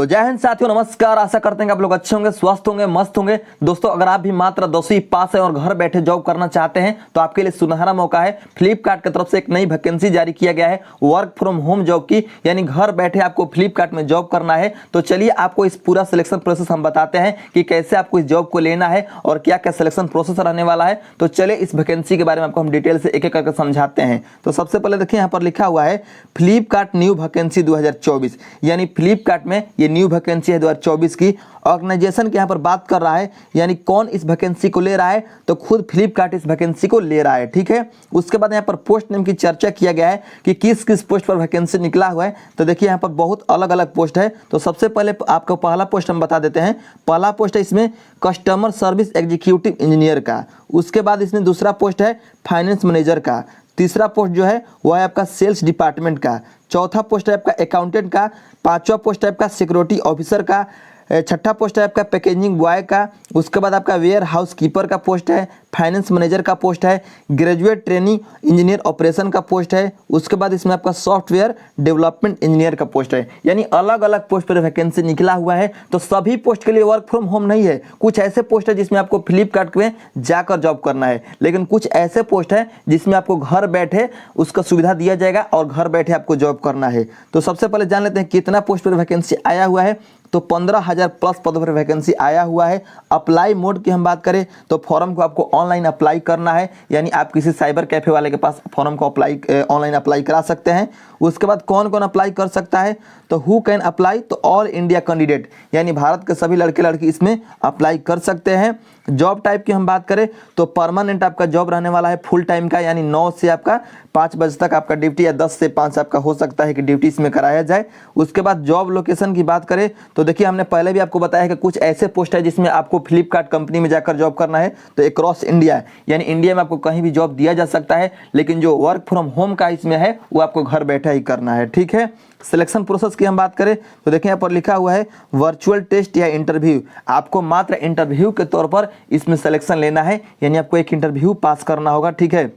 तो जय हिंद साथियों, नमस्कार। आशा करते हैं कि आप लोग अच्छे होंगे, स्वस्थ होंगे, मस्त होंगे। दोस्तों, अगर आप भी मात्र 10वीं पास है और घर बैठे जॉब करना चाहते हैं तो आपके लिए सुनहरा मौका है। फ्लिपकार्ट की तरफ से एक नई वैकेंसी जारी किया गया है वर्क फ्रॉम होम जॉब की, यानी घर बैठे आपको फ्लिपकार्ट में जॉब करना है। तो चलिए आपको इस पूरा सिलेक्शन प्रोसेस हम बताते हैं कि कैसे आपको इस जॉब को लेना है और क्या क्या सिलेक्शन प्रोसेस रहने वाला है। तो चलिए इस वैकेंसी के बारे में आपको हम डिटेल से एक एक करके समझाते हैं। तो सबसे पहले देखिए, यहाँ पर लिखा हुआ है फ्लिपकार्ट न्यू वैकेंसी 2024, यानी फ्लिपकार्ट में ये न्यू वैकेंसी है 2024 की। ऑर्गेनाइजेशन की यहाँ पर बात कर रहा है, यानी कौन इस वैकेंसी को ले रहा है, तो खुद फ्लिपकार्ट इस वैकेंसी को ले रहा है। ठीक है, उसके बाद यहाँ पर पोस्ट नेम की चर्चा किया गया है कि किस किस पोस्ट पर वैकेंसी निकला हुआ है। तो देखिए यहाँ पर बहुत अलग अलग पोस्ट है। तो सबसे पहले आपको पहला पोस्ट हम बता देते हैं। पहला पोस्ट है इसमें कस्टमर सर्विस एग्जीक्यूटिव इंजीनियर का। उसके बाद इसमें दूसरा पोस्ट है फाइनेंस मैनेजर का। तीसरा पोस्ट जो है वह है आपका सेल्स डिपार्टमेंट का। चौथा पोस्ट है आपका अकाउंटेंट का। पांचवा पोस्ट है आपका सिक्योरिटी ऑफिसर का। छठा पोस्ट है आपका पैकेजिंग बॉय का। उसके बाद आपका वेयर हाउस कीपर का पोस्ट है। फाइनेंस मैनेजर का पोस्ट है। ग्रेजुएट ट्रेनिंग इंजीनियर ऑपरेशन का पोस्ट है। उसके बाद इसमें आपका सॉफ्टवेयर डेवलपमेंट इंजीनियर का पोस्ट है। यानी अलग अलग पोस्ट पर वैकेंसी निकला हुआ है। तो सभी पोस्ट के लिए वर्क फ्रॉम होम नहीं है। कुछ ऐसे पोस्ट है जिसमें आपको फ्लिपकार्ट में जाकर जॉब करना है, लेकिन कुछ ऐसे पोस्ट है जिसमें आपको घर बैठे उसका सुविधा दिया जाएगा और घर बैठे आपको जॉब करना है। तो सबसे पहले जान लेते हैं कितना पोस्ट पर वैकेंसी आया हुआ है। तो 15,000 प्लस पदों पर वैकेंसी आया हुआ है। अप्लाई मोड की हम बात करें तो फॉर्म को आपको ऑनलाइन अप्लाई करना है, यानी आप किसी साइबर कैफे वाले के पास फॉर्म को ऑनलाइन अप्लाई करा सकते हैं। उसके बाद कौन कौन अप्लाई कर सकता है, तो हु कैन अप्लाई, तो ऑल इंडिया कैंडिडेट, यानी भारत के सभी लड़के लड़की इसमें अप्लाई कर सकते हैं। जॉब टाइप की हम बात करें तो परमानेंट आपका जॉब रहने वाला है, फुल टाइम का, यानी 9 से आपका 5 बजे तक आपका ड्यूटी, या 10 से 5 आपका हो सकता है कि ड्यूटी इसमें कराया जाए। उसके बाद जॉब लोकेशन की बात करें तो देखिए हमने पहले भी आपको बताया है कि कुछ ऐसे पोस्ट है जिसमें आपको फ्लिपकार्ट कंपनी में जाकर जॉब करना है। तो अक्रॉस इंडिया है, यानी इंडिया में आपको कहीं भी जॉब दिया जा सकता है, लेकिन जो वर्क फ्रॉम होम का इसमें है वो आपको घर बैठे ही करना है। ठीक है, सिलेक्शन प्रोसेस की हम बात करें तो देखिए यहाँ पर लिखा हुआ है वर्चुअल टेस्ट या इंटरव्यू। आपको मात्र इंटरव्यू के तौर पर इसमें सिलेक्शन लेना है, यानी आपको एक इंटरव्यू पास करना होगा। ठीक है,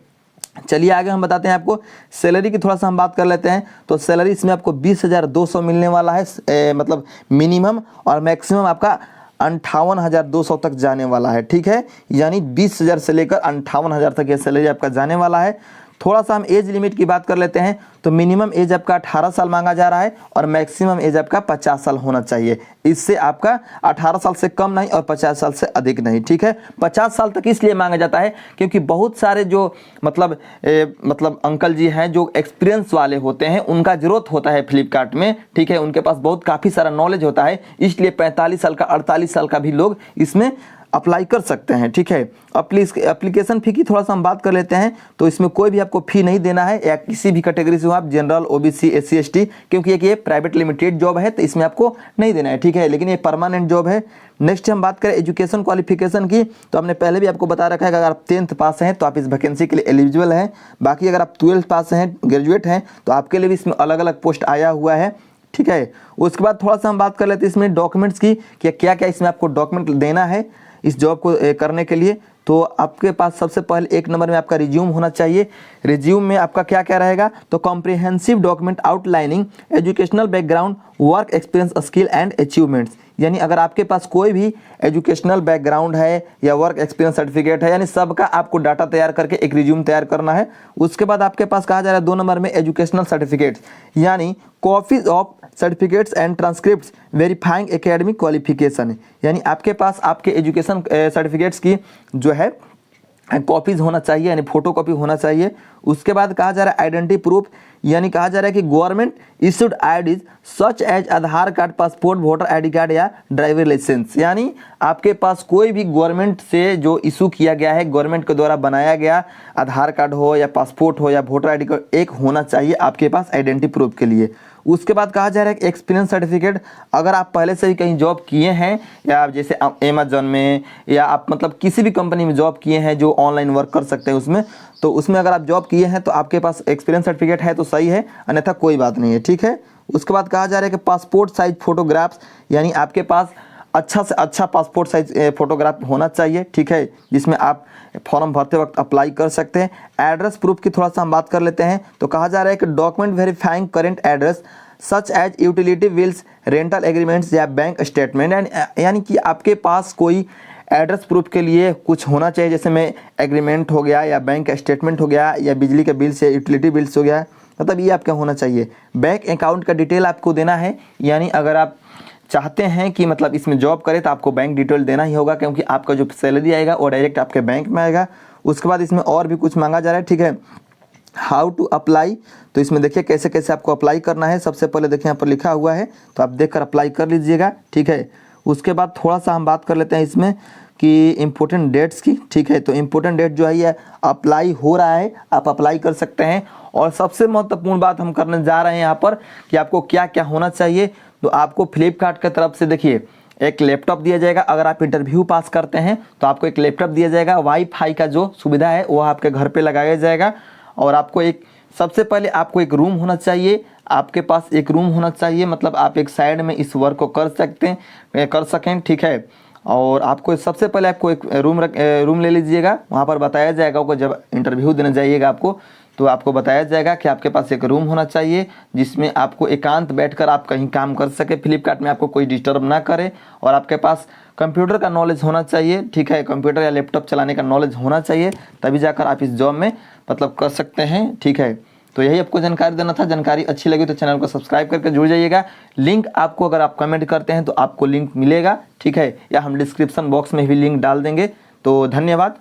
चलिए आगे हम बताते हैं आपको सैलरी की थोड़ा सा हम बात कर लेते हैं। तो सैलरी इसमें आपको 20,200 मिलने वाला है, मतलब मिनिमम, और मैक्सिमम आपका 58,200 तक जाने वाला है। ठीक है, यानी 20,000 से लेकर 58,000 तक ये सैलरी आपका जाने वाला है। थोड़ा सा हम एज लिमिट की बात कर लेते हैं। तो मिनिमम एज आपका 18 साल मांगा जा रहा है और मैक्सिमम एज आपका 50 साल होना चाहिए। इससे आपका 18 साल से कम नहीं और 50 साल से अधिक नहीं। ठीक है, 50 साल तक इसलिए मांगा जाता है क्योंकि बहुत सारे जो मतलब अंकल जी हैं जो एक्सपीरियंस वाले होते हैं, उनका जरूरत होता है फ्लिपकार्ट में। ठीक है, उनके पास काफ़ी सारा नॉलेज होता है, इसलिए 45 साल का 48 साल का भी लोग इसमें अप्लाई कर सकते हैं। ठीक है, एप्लीकेशन फ़ी की थोड़ा सा हम बात कर लेते हैं। तो इसमें कोई भी आपको फ़ी नहीं देना है, या किसी भी कैटेगरी से हो आप, जनरल, ओबीसी, SC ST, क्योंकि ये प्राइवेट लिमिटेड जॉब है तो इसमें आपको नहीं देना है। ठीक है, लेकिन ये परमानेंट जॉब है। नेक्स्ट हम बात करें एजुकेशन क्वालिफिकेशन की, तो हमने पहले भी आपको बता रखा है कि अगर आप 10th पास हैं तो आप इस वैकेंसी के लिए एलिजिबल हैं। बाकी अगर आप 12th पास हैं, ग्रेजुएट हैं, तो आपके लिए भी इसमें अलग अलग पोस्ट आया हुआ है। ठीक है, उसके बाद थोड़ा सा हम बात कर लेते हैं इसमें डॉक्यूमेंट्स की, कि क्या क्या इसमें आपको डॉक्यूमेंट देना है इस जॉब को करने के लिए। तो आपके पास सबसे पहले 1 नंबर में आपका रिज्यूम होना चाहिए। रिज्यूम में आपका क्या क्या रहेगा, तो comprehensive document outlining educational background, work experience, skill and achievements. यानी अगर आपके पास कोई भी एजुकेशनल बैकग्राउंड है या वर्क एक्सपीरियंस सर्टिफिकेट है, यानी सबका आपको डाटा तैयार करके एक रिज्यूम तैयार करना है। उसके बाद आपके पास कहा जा रहा है 2 नंबर में एजुकेशनल सर्टिफिकेट्स, यानी copies of certificates and transcripts verifying academic qualification, यानी आपके पास आपके एजुकेशन सर्टिफिकेट्स की जो है कॉपीज होना चाहिए, यानी फोटो कॉपी होना चाहिए। उसके बाद कहा जा रहा है आइडेंटिटी प्रूफ, यानी कहा जा रहा है कि government issued IDs such as Aadhaar card, passport, voter ID card या ड्राइवर लाइसेंस, यानी आपके पास कोई भी गवर्नमेंट से जो इशू किया गया है, गवर्नमेंट के द्वारा बनाया गया आधार कार्ड हो या पासपोर्ट हो या वोटर आईडी कार्ड, एक होना चाहिए आपके पास आइडेंटिटी प्रूफ के लिए। उसके बाद कहा जा रहा है कि एक्सपीरियंस सर्टिफिकेट, अगर आप पहले से ही कहीं जॉब किए हैं, या आप जैसे अमेजन में, या आप मतलब किसी भी कंपनी में जॉब किए हैं जो ऑनलाइन वर्क कर सकते हैं उसमें, तो उसमें अगर आप जॉब किए हैं तो आपके पास एक्सपीरियंस सर्टिफिकेट है तो सही है, अन्यथा कोई बात नहीं है। ठीक है, उसके बाद कहा जा रहा है कि पासपोर्ट साइज फोटोग्राफ्स, यानी आपके पास अच्छा से अच्छा पासपोर्ट साइज फोटोग्राफ होना चाहिए। ठीक है, जिसमें आप फॉर्म भरते वक्त अप्लाई कर सकते हैं। एड्रेस प्रूफ की थोड़ा सा हम बात कर लेते हैं। तो कहा जा रहा है कि document verifying current address such as utility bills, rental agreements या बैंक स्टेटमेंट। यानी कि आपके पास कोई एड्रेस प्रूफ के लिए कुछ होना चाहिए, जैसे में एग्रीमेंट हो गया या बैंक स्टेटमेंट हो गया या बिजली के बिल्स या यूटिलिटी बिल्स हो गया, मतलब ये आपका होना चाहिए। बैंक अकाउंट का डिटेल आपको देना है, यानी अगर आप चाहते हैं कि मतलब इसमें जॉब करें तो आपको बैंक डिटेल देना ही होगा, क्योंकि आपका जो सैलरी आएगा वो डायरेक्ट आपके बैंक में आएगा। उसके बाद इसमें और भी कुछ मांगा जा रहा है, ठीक है। हाउ टू अप्लाई, तो इसमें देखिए कैसे कैसे आपको अप्लाई करना है। सबसे पहले देखिए यहाँ पर लिखा हुआ है, तो आप देखकर अप्लाई कर लीजिएगा, ठीक है। उसके बाद थोड़ा सा हम बात कर लेते हैं इसमें कि इम्पोर्टेंट डेट्स की, ठीक है। तो इम्पोर्टेंट डेट जो है ये अप्लाई हो रहा है, आप अप्लाई कर सकते हैं। और सबसे महत्वपूर्ण बात हम करने जा रहे हैं यहाँ पर कि आपको क्या क्या होना चाहिए। तो आपको फ्लिपकार्ट की तरफ से देखिए एक लैपटॉप दिया जाएगा। अगर आप इंटरव्यू पास करते हैं तो आपको एक लैपटॉप दिया जाएगा। वाईफाई का जो सुविधा है वो आपके घर पे लगाया जाएगा। और आपको एक सबसे पहले आपको एक रूम होना चाहिए, आपके पास एक रूम होना चाहिए, मतलब आप एक साइड में इस वर्क को कर सकें, ठीक है। और आपको सबसे पहले आपको एक रूम ले लीजिएगा। वहाँ पर बताया जाएगा आपको, जब इंटरव्यू देने जाइएगा आपको तो आपको बताया जाएगा कि आपके पास एक रूम होना चाहिए जिसमें आपको एकांत बैठकर आप कहीं काम कर सके, फ्लिपकार्ट में आपको कोई डिस्टर्ब ना करे। और आपके पास कंप्यूटर का नॉलेज होना चाहिए, ठीक है। कंप्यूटर या लैपटॉप चलाने का नॉलेज होना चाहिए, तभी जाकर आप इस जॉब में मतलब कर सकते हैं, ठीक है। तो यही आपको जानकारी देना था। जानकारी अच्छी लगी तो चैनल को सब्सक्राइब करके जुड़ जाइएगा। लिंक आपको अगर आप कमेंट करते हैं तो आपको लिंक मिलेगा, ठीक है, या हम डिस्क्रिप्शन बॉक्स में भी लिंक डाल देंगे। तो धन्यवाद।